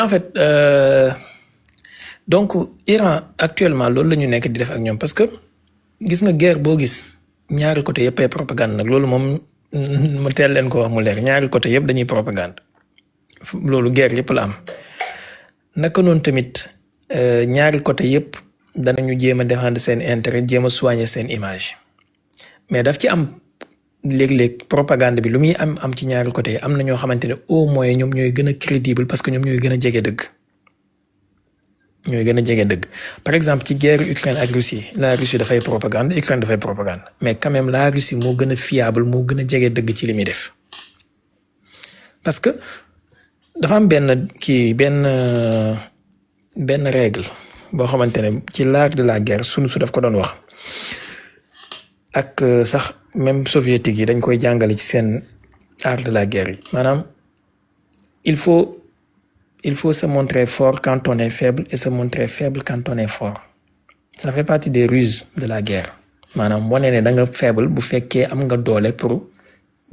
en fait donc Iran actuellement loolu la ñu nekk di def ak ñoom parce que gis nga guerre boo gis ñaari côté yëpp ay propagande nag loolu moom mu teel leen ko wax mu leer ñaari côté yëpp dañuy propagande loolu guerre yëpp la am naka noonu tamit ñaari côté yëpp danañu jéem a défendre seen intérêt jéem a soigner seen image mais daf ci am léeg-léeg propagande bi lu muy am ci ñaari côté yi am na ñoo xamante ne au moins ñoom ñooy gën a crédible parce que ñoom ñooy gën a jege dëgg. ñooy gën a jege dëgg par exemple ci guerre Ukraine ak Russie la Russie dafay propagande Ukraine dafay propagande mais quand même la Russie moo gën a fiable moo gën a jege dëgg ci li muy def parce que dafa am benn règle boo xamante ne ci l'art de la guerre Sun Tzu daf ko doon wax ak sax même soviétique yi dañ koy jàngale ci seen art de la guerre yi maanaam il faut se montrer fort quand on est faible et se montrer faible quand on est fort ça fait partie des ruses de la guerre maanaam wane ne da nga faible bu fekkee am nga doole pour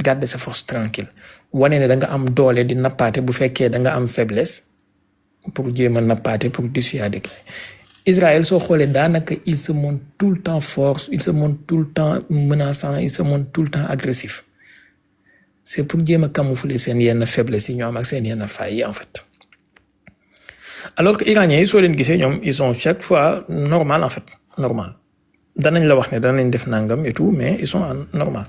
garder sa force tranquille wane ne da nga am doole di nappaate bu fekkee da nga am faiblesse pour jéem a nappaate pour dissuader. Israël soo xoolee daanaka il se montre tout le temps fort il se montre tout le temps menaçant il se montre tout le temps agressif c'est pour jéem a camoufler seen yenn faiblesse yi ñoo am ak seen yenn failles yi en fait. Alors que iraniens yi soo leen gisee ñoom ils sont chaque fois normal en fait normal danañ la wax ne danañ def nangam et tout mais ils sont normal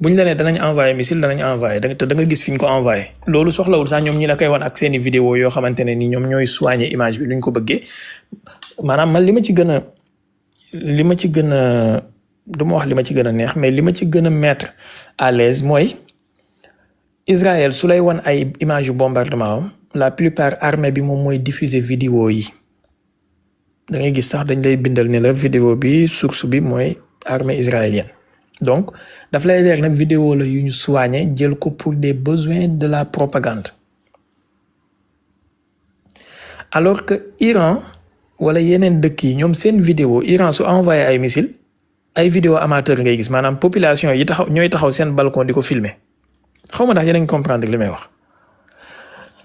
buñ la nee danañ envoyé missile danañ envoyé te da nga gis fi ñu ko envoyé loolu soxlawul sax ñoom ñi la koy wan ak seeni vidéo yoo xamante ne ni ñoom ñooy soigner image bi luñ ko bëggee maanaam man li ma ci gën a du ma wax li ma ci gën a neex mais li ma ci gën a mettre à l'aise mooy Israël su lay wan ay image yu bombardement am la plupart armée bi moom mooy diffuser vidéo yi da ngay gis sax dañ lay bindal ne la vidéo bi source bi mooy armée israélienne donc daf lay leer nag vidéo la yu ñu soigné jël ko pour des besoins de la propagande alors que Iran wala yeneen dëkk yi ñoom seen vidéo Iran su envoyé ay missile ay vidéo amateur ngay gis maanaam population yi taxaw ñooy taxaw seen balcon di ko filmer xaw ma ndax yéen a ngi comprendre li may wax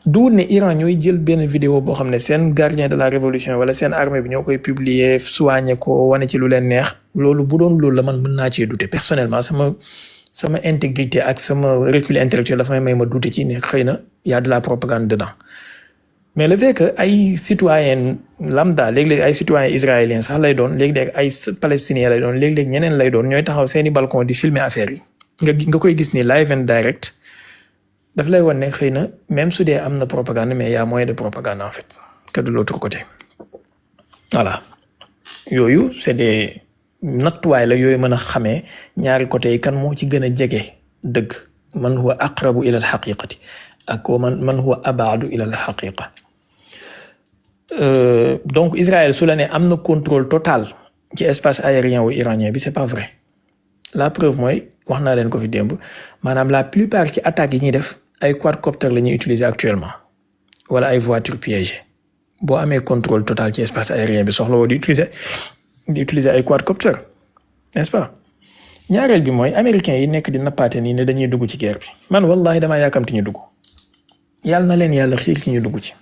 du ne Iran ñooy jël benn vidéo boo xam ne seen gardien de la révolution wala seen armée bi ñoo koy publier soigner ko wane ci lu leen neex loolu bu doon loolu la man mën naa cee douter personnellement sama intégrité ak sama recul intellectuel dafa may ma douter ci ne xëy na y a de la propagande dedans mais le fait que ay citoyens lambda léeg-léeg ay citoyens israéliens sax lay doon léeg-léeg ay palestiniens lay doon léeg-léeg ñeneen lay doon ñooy taxaw seeni balcon di filmer affaire yi nga koy gis ni live and direct daf lay wan ne xëy na même su dee am na propagande mais y a moyen de propagande en fait que de l'autre côté voilà yooyu c'est des nattuwaay la yooyu mën a xamee ñaari côté yi kan moo ci gën a jege dëgg man huwa aqrabu ila al xaqiqati ak man huwa abaadu ila al xaqiqa donc Israël su la ne am na contrôle total ci espace aérien wu iranien bi c'est pas vrai la preuve mooy wax naa leen ko fi démb maanaam la plupart ci attaques yi ñuy def ay quadcoptères la ñuy utiliser actuellement wala ay voitures piégées boo amee contrôle total ci espace aérien bi soxla woo di utiliser ay quadcoptères n'est-ce pas ñaareel bi mooy américains yi nekk di nappaate nii ne dañuy dugg ci guerre bi man wallahi damaa yàkkamti ñu dugg yàlla na leen yàlla xiir ci ñu dugg ci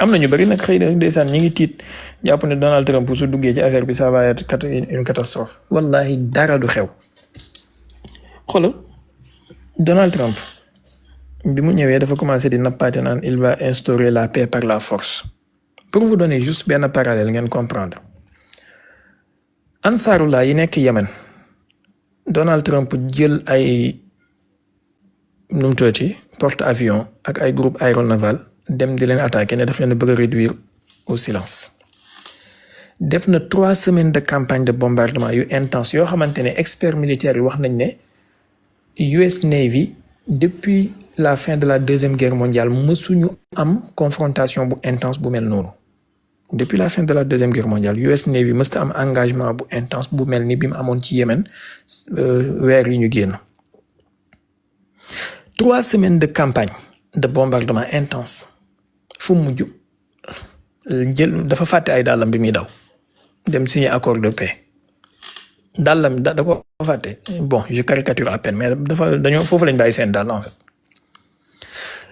am na ñu bari nag xëy na ndeysaan ñi ngi tiit jàpp ne Donald Trump su duggee ci affaire bi ça va être une catastrophe wallahi dara du xew xoolal Donald Trump bi mu ñëwee dafa commencé di nappaate naan il va instaurer la paix par la force pour vous donner juste benn parallèle ngeen comprendre Ansarullah yi nekk Yemen Donald Trump jël ay num tuuti porte avion ak ay groupe aéronaval dem di leen attaquer ne daf leen bëgg a réduire au silence def na 3 semaines de campagne de bombardement yu intense yoo xamante ne experts militaires yi wax nañ ne US Navy depuis la fin de la deuxième guerre mondiale mësuñu am confrontation bu intense bu mel noonu depuis la fin de la deuxième guerre mondiale US Navy mësta am engagement bu intense bu mel ni bi mu amoon ci Yémen weer yi ñu génn 3 semaines de campagne de bombardement intense fu mujj jël dafa fàtte ay dàllam bi muy daw dem signer accord de paix dàllam da ko fàtte bon je caricature à peine mais dañoo foofu lañ bàyyi seen dàll en fait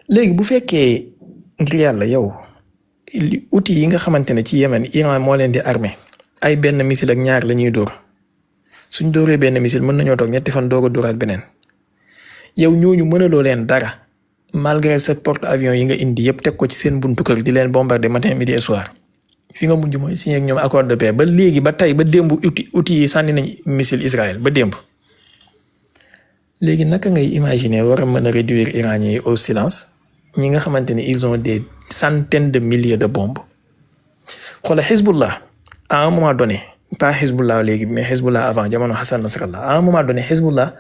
léegi bu fekkee ngir yàlla yow outils yi nga xamante ne ci Yémen Iran moo leen di armé ay benn missile ak ñaar la ñuy dóor suñ dóoree benn missile mën nañoo toog ñetti fan doog a dóoraat beneen yow ñooñu mënaloo leen dara malgré sa porte avions yi nga indi yëpp teg ko ci seen buntu kër di leen bombarder matin midi et soir fi nga mujj mooy signé ak ñoom accord de paix ba léegi ba tey ba démb outils yi sànni nañ missile Israël ba démb. léegi naka ngay imaginer war a mën a réduire Iraniens yi au silence ñi nga xamante ne ils ont des centaines de milliers de bombes xoolal Hezbollah à un moment donné pas Hezbollah léegi mais Hezbollah avant jamono Hassan Nasrallah à un moment donné Hezbollah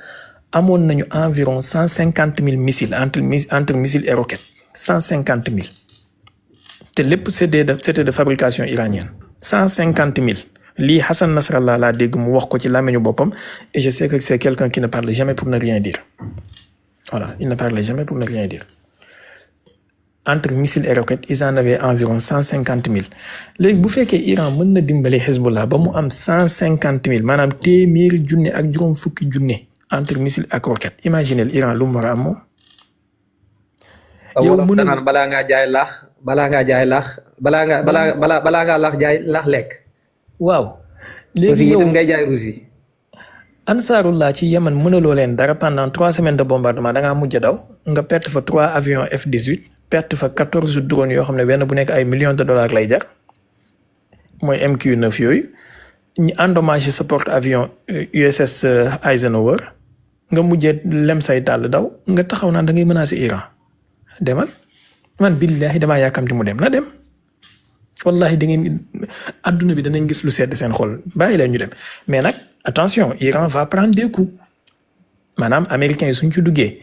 amoon nañu environ 150,000 missiles entre missiles et roquettes 150,000 te lépp c'était de fabrication iranienne 150,000 lii Hassan Nasrallah laa dégg mu wax ko ci làmmiñu boppam et je sais que c'est quelqu'un qui ne parle jamais pour ne rien dire voilà il ne parle jamais pour ne rien dire entre missiles et roquettes ils en avaient environ 150,000 léegi bu fekkee Iran mën na dimbali Hezbollah ba mu am 150,000 maanaam téeméeri junne ak juróom fukki junne entre missile ak roquette imaginez Iran lu mu war a am moom. yow mënul balaa ngaa jaay laax jaay laax lekk. waaw léegi yow ngay jaay Russie. Ansarullah ci Yémen mënaloo leen dara pendant 3 semaines de bombardement da ngaa mujj daw nga perte fa 3 avions F-18 perte fa 14 drones yoo xam ne benn bu nekk ay millions de dollars lay jar mooy MQ-9 yooyu ñu endommagé sa porte avions USS Eisenhower. nga mujjee lem say dàll daw nga taxaw naan da ngay menacer Iran demal man billahi damaa yàkkamti mu dem na dem wallahi da ngeen adduna bi danañ gis lu sedd seen xol bàyyi leen ñu dem mais nag attention Iran va prendre des coups maanaam américains yi suñ ci duggee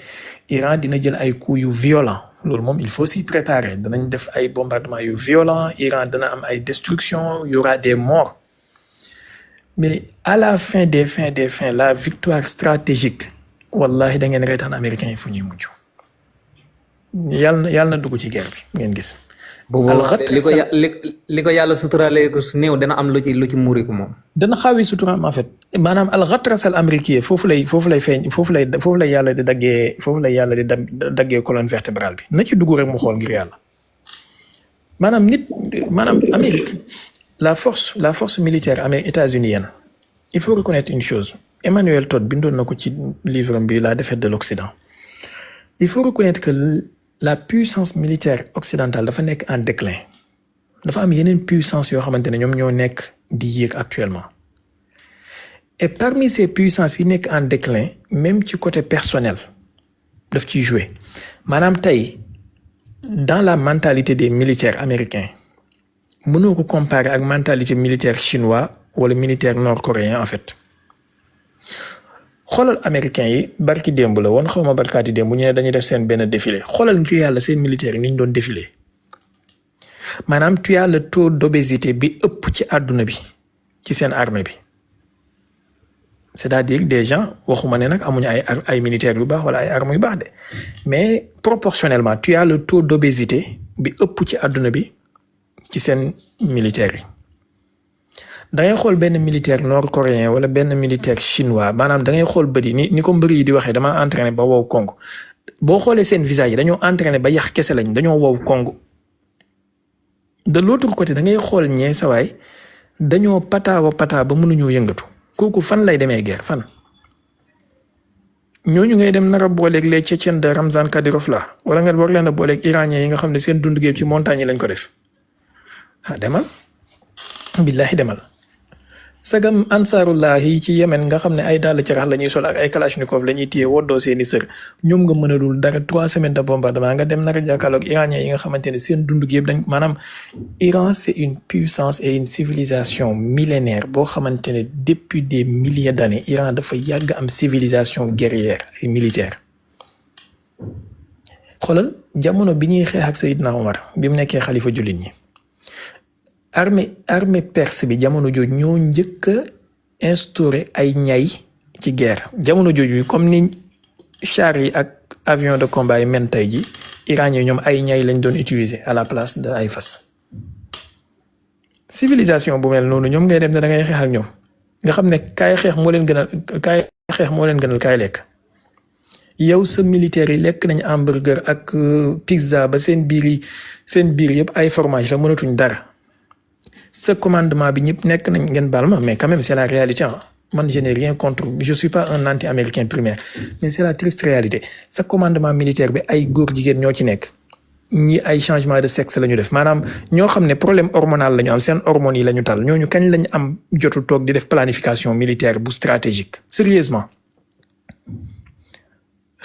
Iran dina jël ay coups yu violents loolu moom il faut s'y préparer danañ def ay bombardements yu violents Iran dana am ay destructions y aura des morts mais à la fin des fins la victoire stratégique wallahi da ngeen reetaan américains yi fu ñuy mujj yàlla na dugg ci guerre bi ngeen gis. li ko yàlla suturaale ko su néew dana am lu ci muuriku moom. dana xaawi suturaam en fait maanaam al-ghatras al-américain foofu lay feeñ foofu lay yàlla di daggee colonne vertébrale bi na ci dugg rek mu xool ngir yàlla maanaam Amérique la force militaire états-unienne il faut reconnaître une chose Emmanuel Todd bindoon na ko ci livre bi La défaite de l'Occident il faut reconnaître que la puissance militaire occidentale dafa nekk en déclin dafa am yeneen puissance yoo xamante ne ñoom ñoo nekk di yéeg actuellement et parmi ces puissances yi nekk en déclin même ci côté personnel daf ciy jouer maanaam tey dans la mentalité des militaires américains mënoo ko comparer ak mentalité militaire chinois wala militaire nord-coréen en fait xoolal américains yi barki démb la woon xaw ma barkaati démb ñu ne dañuy def seen benn défilé xoolal ngir yàlla seen militaire yi ni ñu doon défilé maanaam tu as le taux d'obésité bi ëpp ci àdduna bi ci seen armée bi c'est-à-dire des gens waxuma ne nag amuñu ay militaires yu baax wala ay armes yu baax de mais proportionnellement tu as le taux d'obésité bi ëpp ci àdduna bi ci seen militaires yi da ngay xool benn militaire nord-coréen wala benn militaire chinois maanaam da ngay xool bëri ni ko mbëri yi di waxee dama entraîné ba wow kong boo xoolee seen visage yi dañoo entraîné ba yax kese lañ dañoo wow kong de l'autre côté da ngay xool ñee sawaay dañoo pataa ba mënuñoo yëngatu kooku fan lay demee guerre fan ñooñu ngay dem nar a booleeg les Tchétchènes de Ramzan Kadyrov la wala nga war leen a booleeg iraniens yi nga xam ne seen dund géeb ci montagne yi lañ ko def demal billahi demal sagam ansarullah yi ci Yemen nga xam ne ay dàll carax la ñuy sol ak ay kalachnikov la ñuy téye woddoo seeni sër ñoom nga mën a dul dara 3 semaines de bombardement nga dem naka jàkkaarloog iraniens yi nga xamante ne seen dund gi yëpp dañ maanaam Iran c'est une puissance et une civilisation millénaire boo xamante ne depuis des milliers d'années Iran dafa yàgg am civilisation guerrière et militaire xoolal jamono bi ñuy xeex ak Seydina Omar bi mu nekkee xalifa jullit ñi armée perse bi jamono jooju ñoo njëkk a instauré ay ñay ci guerre jamono jooju comme ni char yi ak avion de combat yi men tey ji Iran yi ñoom ay ñay lañ doon utiliser à la place de ay fas civilisation bu mel noonu ñoom ngay dem ne da ngay xeex ak ñoom nga xam ne kaay xeex moo leen gënal kaay lekk yow sa militaire yi lekk nañ hamburger ak pizza ba seen biir yëpp ay fromage la mënatuñ dara sa commandement bi ñëpp nekk nañ ngeen baal ma mais quand même c'est la réalité ah man je n'ai rien contre je suis pas un anti-américain primaire mais c'est la triste réalité sa commandement militaire bi ay góor jigéen ñoo ci nekk ñi ay changement de sexe la ñu def maanaam ñoo xam ne problème hormonal la ñu am seen hormones yi la ñu tal ñooñu kañ lañ am jotu toog di def planification militaire bu stratégique sérieusement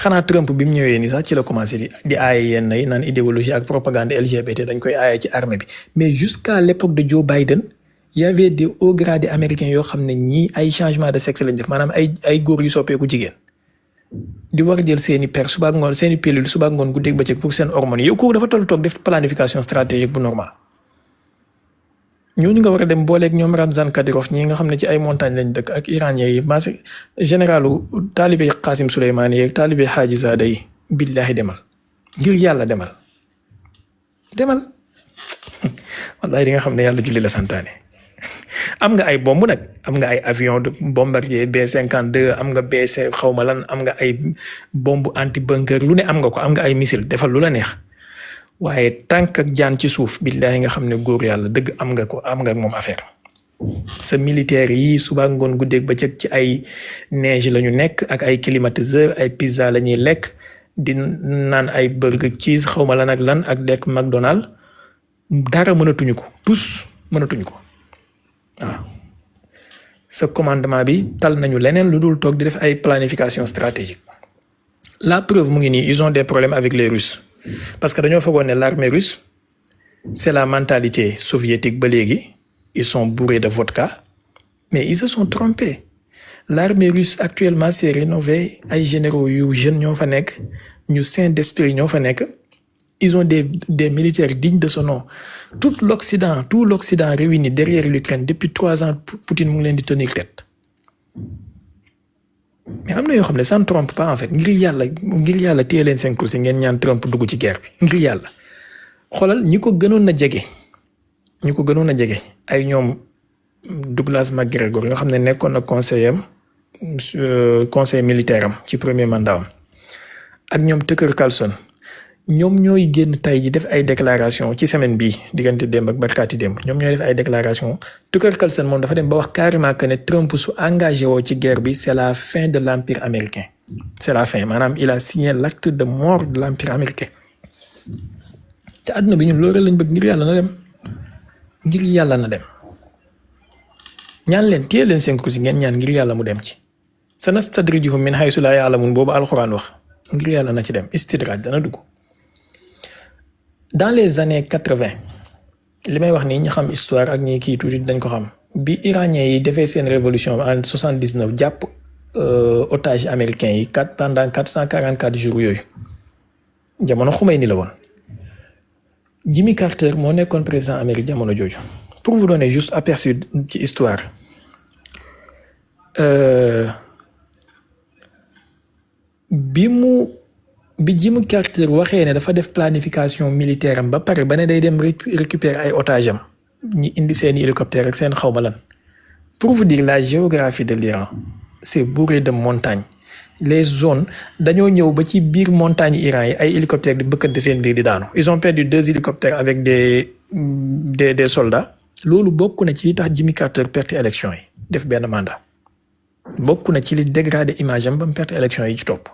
xanaa Trump bi mu ñëwee ni sax ci la commencé di aaye yenn yi naan idéologie ak propagande LGBT dañ koy aaye ci armée bi mais jusqu'à l'époque de Joe Biden y avait des hauts gradés américains yoo xam ne ñii ay changement de sexe lañ def maanaam ay góor yu soppeeku jigéen di war jël seeni per suba ak ngoon seeni pilule suba ak ngoon guddeeg bëccëg pour seen hormones yi yow kooku dafa toll toog def planification stratégique bu normal ñooñu nga war a dem booleeg ñoom Ramzan Kadyrov ñi nga xam ne ci ay montagne lañ dëkk ak iranien yi mas généralu taalibe Qasim Soleymani yeeg taalibe Haji Zada yi billahi demal ngir yàlla demal wallahi di nga xam ne yàlla julli la santaane am nga ay bomb nag am nga ay avion de bombardier B-52 am nga BC xawma lan am nga ay bombe anti bunker lu ne am nga ko am nga ay missile defal lu la neex waaye tànk ak jaan ci suuf billahi nga xam ne góor yàlla dëgg am nga ko am nga moom affaire sa militaire yi suba ngoon guddeeg bëccëg ci ay neige la ñu nekk ak ay climatiseur ay pizza la ñuy lekk di naan ay burger cheese xawma lan ak lan ak lekk McDonald dara mënatuñu ko tous mënatuñu ko waaw sa commandement bi tal nañu leneen lu dul toog di def ay planification stratégique la preuve mu ngi nii ils ont des problèmes avec les Russes parce que dañoo foogoon ne l'armée russe c'est la mentalité soviétique ba léegi ils sont bourrés de vodka mais ils se sont trompés l'armée russe actuellement s'est rénovée ay généraux yu jeunes ñoo fa nekk ñu sains d'esprit ñoo fa nekk ils ont des militaires dignes de ce nom tout l'Occident réuni derrière l'Ukraine depuis 3 ans Poutine mu ngi leen di tenir tête mais am na yoo xam ne ça ne trompe pas en fait ngir yàlla téye leen seen kursi ngeen ñaan Trump dugg ci guerre bi ngir yàlla xoolal ñi ko gënoon a jege ay ñoom Douglas McGregor nga xam ne nekkoon na conseiller militaire am ci premier mandat am ak ñoom Tucker Carlson ñoom ñooy génn tey ji def ay déclaration ci semaine bii diggante démb ak barkaati démb ñoom ñooy def ay déclaration Tucker Carlson moom dafa dem ba wax carrément que ne Trump su engagé woo ci guerre bi c'est la fin de l'empire américain c'est la fin maanaam il a signé l'acte de mort de l'empire américain te àdduna bi ñun loolu lañ bëgg ngir yàlla na dem ñaan leen téye leen seen kursi ngeen ñaan ngir yàlla mu dem ci sanastadrijuhum min haysu laa ya'lamuun boobu alxuraan wax ngir yàlla na ci dem istidraaj dana dugg. Dans les années 80 li may wax nii ñi xam histoire ak ñi kii tuuti dañ ko xam bi iraniens yi defee seen révolution en 79 jàpp otage américains yi pendant 444 jours yooyu jamono Khomeini la woon Jimmy Carter moo nekkoon président Amérique jamono jooju pour vous donner juste aperçu ci histoire bi Jimmy Carter waxee ne dafa def planification militaire am ba pare ba ne day dem récupérer ay otages am ñi indi seeni hélicoptère ak seen xawma lan pour vous dire la géographie de l'Iran c'est bourré de montagnes les zones dañoo ñëw ba ci biir montagne Iran yi ay hélicoptères di bëkkante seen biir di daanu ils ont perdu 2 hélicoptères avec des soldats loolu bokk na ci li tax Jimmy Carter perte élection yi def benn mandat bokk na ci li dégradé image am ba mu perte élection yi ci topp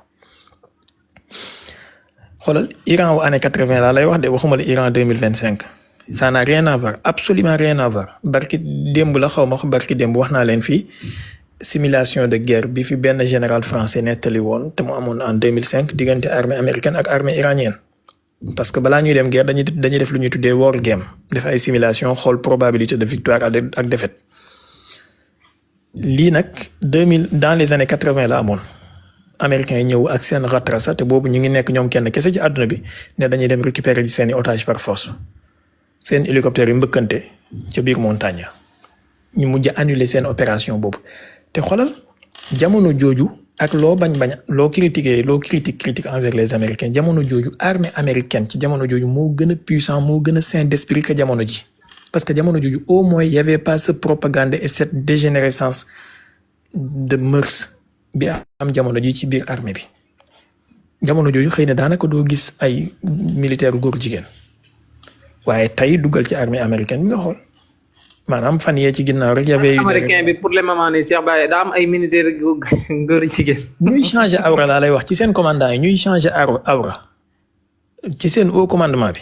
xoolal Iran wu année 80 laa lay wax de waxuma la Iran 2025 ça n'a rien à voir absolument rien à voir barki démb la xaw ma wax barki démb wax naa leen fii simulation de guerre bi fi benn général français nettali woon te mu amoon en 2005 diggante armée américaine ak armée iranienne parce que balaa ñuy dem guerre dañuy def lu ñuy tuddee war game def ay simulation xool probabilité de victoire ak défaite lii nag 2000 dans les années 80 la amoon américains yi ñëw ak seen ratrasa te boobu ñu ngi nekk ñoom kenn kese ci àdduna bi ne dañuy dem récupérer ci seeni otage par force seen hélicoptère yi mbëkkante ca biir montagne ñu mujj annuler seen opération boobu te xoolal jamono jooju ak loo bañ loo critique envers les américains jamono jooju armée américaine ci jamono jooju moo gën a puissant moo gën a sain d'esprit que jamono ji parce que jamono jooju au moins y avait pas ce propagande et cette dégénérescence de mœurs bi am jamono ji ci biir armée bi jamono jooju xëy na daanaka doo gis ay militaire góor jigéen waaye tey duggal ci armée américaine bi nga xool maanaam fan yee ci ginnaaw rek. américain bi pour le moment nii Cheikh Baye daa am ay militaire góor jigéen. ñuy changer awra laa lay wax ci seen commandant yi ñuy changer awra ci seen haut commandement bi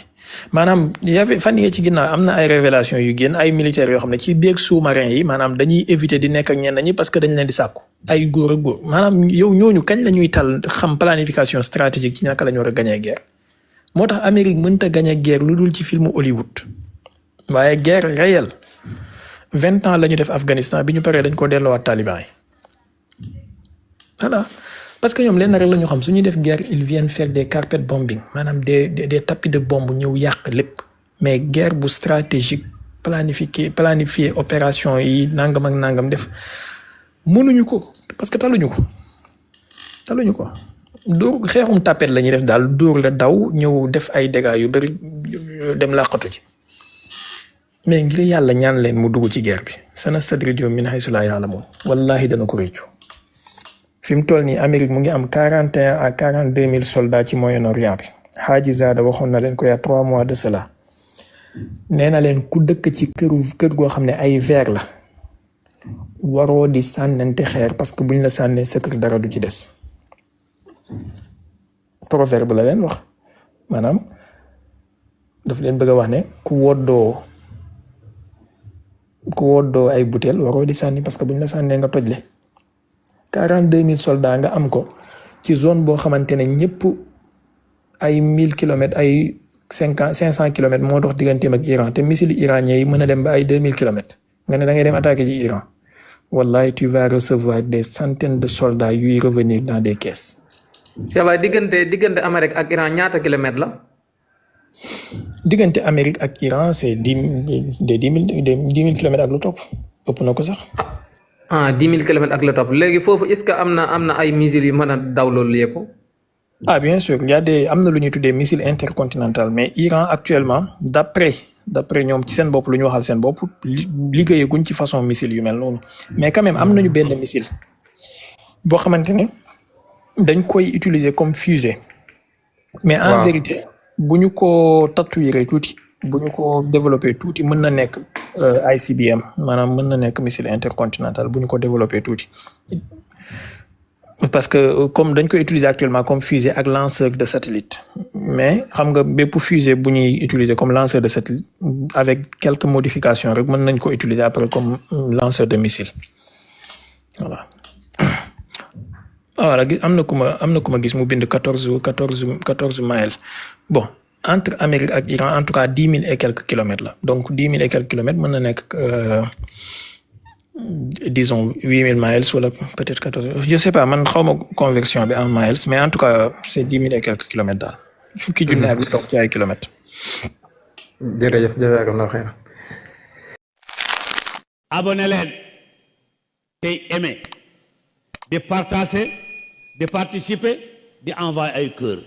maanaam fan yee ci ginnaaw am na ay révélation yu génn ay militaires yoo xam ne ci biir sous-marin yi maanaam dañuy éviter di nekk ak ñenn ñi parce que dañ leen di sàkku ay góor ak góor maanaam yow ñooñu kañ la ñuy tal xam planification stratégique ci naka la ñu war a gagner guerre moo tax Amérique mënta gagner guerre lu dul ci filmu Hollywood waaye guerre réelle 20 ans la ñu def Afghanistan bi ñu paree dañ ko delloowaat taliban yi voilà. parce que ñoom lenn rek la ñu xam su ñuy def guerre ils viennent faire des carpet bombing maanaam des tapis de bombe ñëw yàq lépp mais guerre bu stratégique planifier opération yi nangam ak nangam def mënuñu ko parce que taluñu ko dóor xeexum tapet la ñuy def daal dóor la daw ñëw def ay dégâts yu bari dem làqatu ci mais ngir yàlla ñaan leen mu dugg ci guerre bi sanastadrijuhum min haysu laa ya'lamuun wallahi dana ko réccu fi mu toll nii Amérique mu ngi am 41 à 42 000 soldats ci Moyen-Orient bi Haji Zada waxoon na leen ko y a 3 mois de cela nee na leen ku dëkk ci kër goo xam ne ay verre la waroo di sànnante xeer parce que buñ la sànnee sa kër dara du ci des proverbe la leen wax maanaam daf leen bëgg a wax ne ku woddoo ay butéel waroo di sànni parce que buñ la sànnee nga tojle 42 000 soldats nga am ko ci zone boo xamante ne ñëpp ay 1000 kilomètres ay 500 kilomètres moo dox digganteem ak Iran te missile iranien yi mën a dem ba ay 2000 kilomètres nga ne da ngay dem attaquer ci Iran wallahi tu vas recevoir des centaines de soldats yuy revenir dans des caisses. Cheikh Baye diggante Amérique ak Iran ñaata kilomètres la. diggante Amérique ak Iran c'est 10 000 kilomètres ak lu topp ëpp na ko sax. 10 000 kilomètres ak la topp léegi foofu est-ce que am na ay missiles yu mën a daw loolu yëpp. Bien sûr am na lu ñuy tuddee missile intercontinental mais Iran actuellement d'après ñoom ci seen bopp lu ñu waxal seen bopp liggéeyaguñ ci façon missile yu mel noonu mais quand même am nañu benn missile boo xamante ne dañ koy utiliser comme fusée. mais en vérité bu ñu ko tatouer tuuti bu ñu ko développer tuuti mën na nekk ICBM maanaam mën na nekk missile intercontinental bu ñu ko développer tuuti parce que comme dañ koy utiliser actuellement comme fusée ak lanceur de satellite mais xam nga bépp fusée bu ñuy utiliser comme lanceur de satellite avec quelques modifications rek mën nañ ko utiliser après comme lanceur de missile voilà. voilà am na ku ma gis mu bind 14 miles bon entre Amérique ak Iran en tout cas 10 000 et quelques kilomètres la donc 10 000 et quelques kilomètres mën na nekk disons 8 000 miles wala peut-être 14 je sais pas man xawma conversion bi en miles mais en tout cas c'est 10 000 et quelques kilomètres daal fukki junne ak lu toog ci ay kilomètres. jërëjëf jazakallahu xayran. abonné leen tey aimé di partager di participer di envoyer ay cœur.